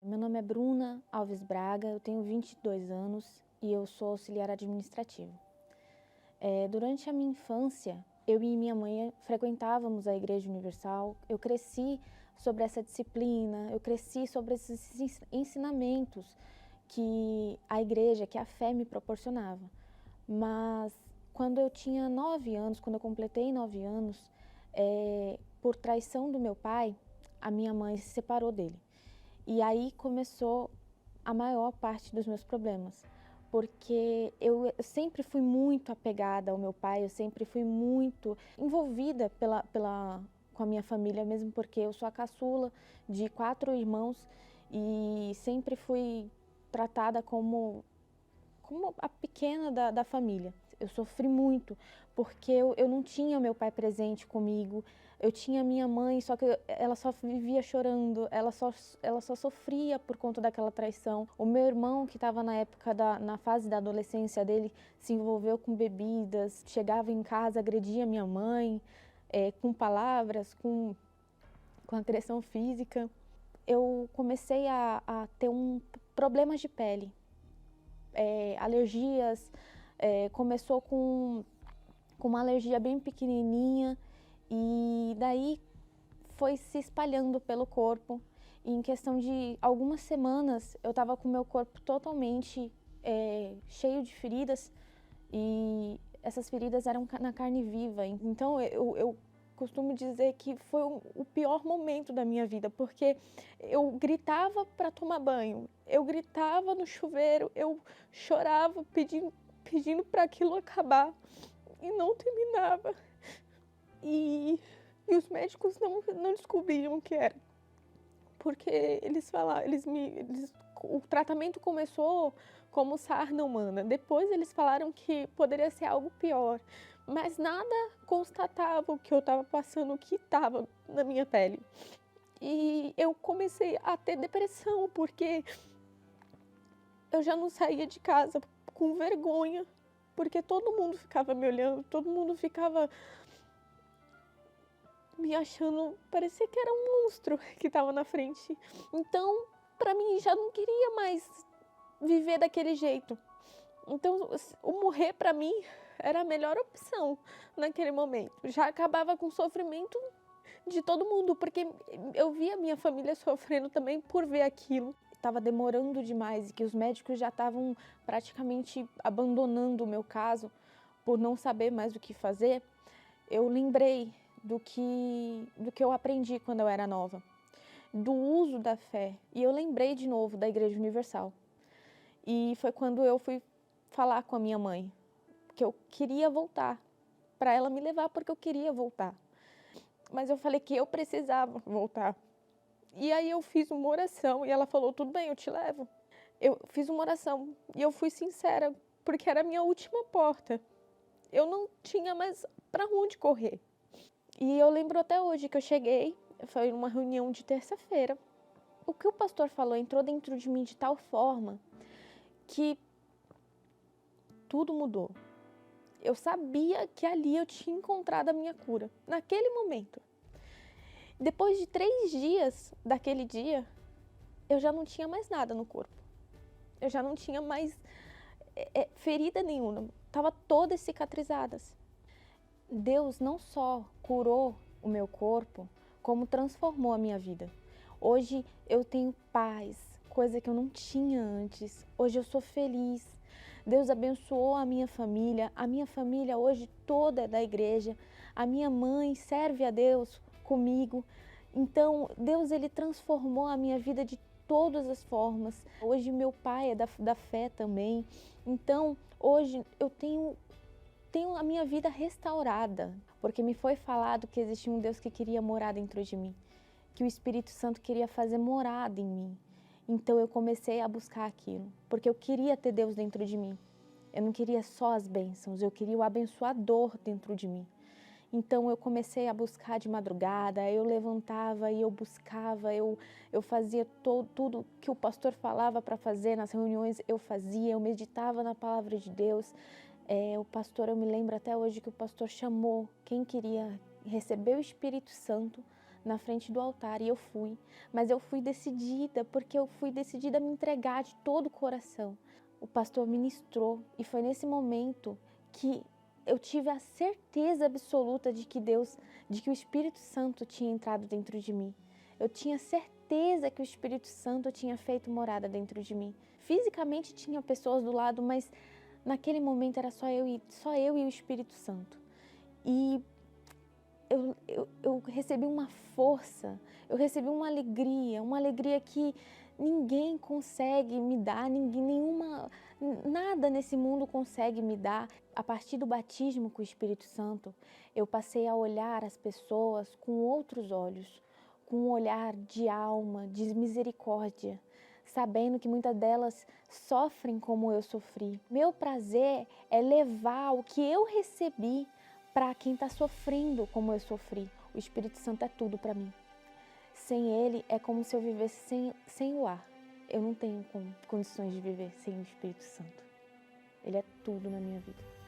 Meu nome é Bruna Alves Braga, eu tenho 22 anos e eu sou auxiliar administrativo. Durante a minha infância, eu e minha mãe frequentávamos a Igreja Universal. Eu cresci sobre essa disciplina, eu cresci sobre esses ensinamentos que a igreja, que a fé me proporcionava. Mas quando eu tinha 9 anos, quando eu completei 9 anos, por traição do meu pai, a minha mãe se separou dele. E aí começou a maior parte dos meus problemas, porque eu sempre fui muito apegada ao meu pai, eu sempre fui muito envolvida com a minha família, mesmo porque eu sou a caçula de 4 irmãos e sempre fui tratada como a pequena da família. Eu sofri muito, porque eu não tinha meu pai presente comigo, eu tinha minha mãe, só que ela só vivia chorando, ela só sofria por conta daquela traição. O meu irmão, que estava na época, na fase da adolescência dele, se envolveu com bebidas, chegava em casa, agredia minha mãe, com palavras, com agressão física. Eu comecei a ter problemas de pele. Alergias, começou com uma alergia bem pequenininha e daí foi se espalhando pelo corpo. E em questão de algumas semanas eu estava com o meu corpo totalmente cheio de feridas e essas feridas eram na carne viva. Então eu costumo dizer que foi o pior momento da minha vida, porque eu gritava para tomar banho, eu gritava no chuveiro, eu chorava pedindo para aquilo acabar e não terminava. E os médicos não descobriam o que era, porque eles falaram, o tratamento começou como sarna humana, depois eles falaram que poderia ser algo pior, mas nada constatava o que eu estava passando, o que estava na minha pele. E eu comecei a ter depressão, porque eu já não saía de casa com vergonha, porque todo mundo ficava me olhando, todo mundo ficava me achando, parecia que era um monstro que estava na frente. Então, para mim, já não queria mais viver daquele jeito. Então, o morrer para mim era a melhor opção naquele momento. Já acabava com o sofrimento de todo mundo, porque eu via minha família sofrendo também por ver aquilo. Estava demorando demais e que os médicos já estavam praticamente abandonando o meu caso por não saber mais o que fazer. Eu lembrei do que eu aprendi quando eu era nova, do uso da fé. E eu lembrei de novo da Igreja Universal. E foi quando eu fui falar com a minha mãe, que eu queria voltar, para ela me levar, porque eu queria voltar. Mas eu falei que eu precisava voltar. E aí eu fiz uma oração e ela falou, tudo bem, eu te levo. Eu fiz uma oração e eu fui sincera, porque era a minha última porta. Eu não tinha mais para onde correr. E eu lembro até hoje que eu cheguei, foi numa reunião de terça-feira. O que o pastor falou entrou dentro de mim de tal forma que tudo mudou. Eu sabia que ali eu tinha encontrado a minha cura, naquele momento. Depois de 3 dias daquele dia, eu já não tinha mais nada no corpo. Eu já não tinha mais ferida nenhuma, estava todas cicatrizadas. Deus não só curou o meu corpo, como transformou a minha vida. Hoje eu tenho paz, coisa que eu não tinha antes. Hoje eu sou feliz. Deus abençoou a minha família hoje toda é da igreja. A minha mãe serve a Deus comigo. Então Deus, ele transformou a minha vida de todas as formas. Hoje meu pai é da fé também. Então hoje eu tenho a minha vida restaurada, porque me foi falado que existia um Deus que queria morar dentro de mim, que o Espírito Santo queria fazer morada em mim. Então eu comecei a buscar aquilo, porque eu queria ter Deus dentro de mim. Eu não queria só as bênçãos, eu queria o abençoador dentro de mim. Então eu comecei a buscar de madrugada, eu levantava e eu buscava, eu fazia tudo que o pastor falava para fazer nas reuniões, eu fazia, eu meditava na palavra de Deus. O pastor, eu me lembro até hoje que o pastor chamou quem queria receber o Espírito Santo na frente do altar e eu fui. Mas eu fui decidida, porque eu fui decidida a me entregar de todo o coração. O pastor ministrou e foi nesse momento que eu tive a certeza absoluta de que o Espírito Santo tinha entrado dentro de mim. Eu tinha certeza que o Espírito Santo tinha feito morada dentro de mim. Fisicamente tinha pessoas do lado, mas naquele momento era só eu e o Espírito Santo. E eu recebi uma força, eu recebi uma alegria que ninguém consegue me dar, nada nesse mundo consegue me dar. A partir do batismo com o Espírito Santo, eu passei a olhar as pessoas com outros olhos, com um olhar de alma, de misericórdia, sabendo que muitas delas sofrem como eu sofri. Meu prazer é levar o que eu recebi para quem está sofrendo como eu sofri. O Espírito Santo é tudo para mim. Sem ele, é como se eu vivesse sem o ar. Eu não tenho condições de viver sem o Espírito Santo. Ele é tudo na minha vida.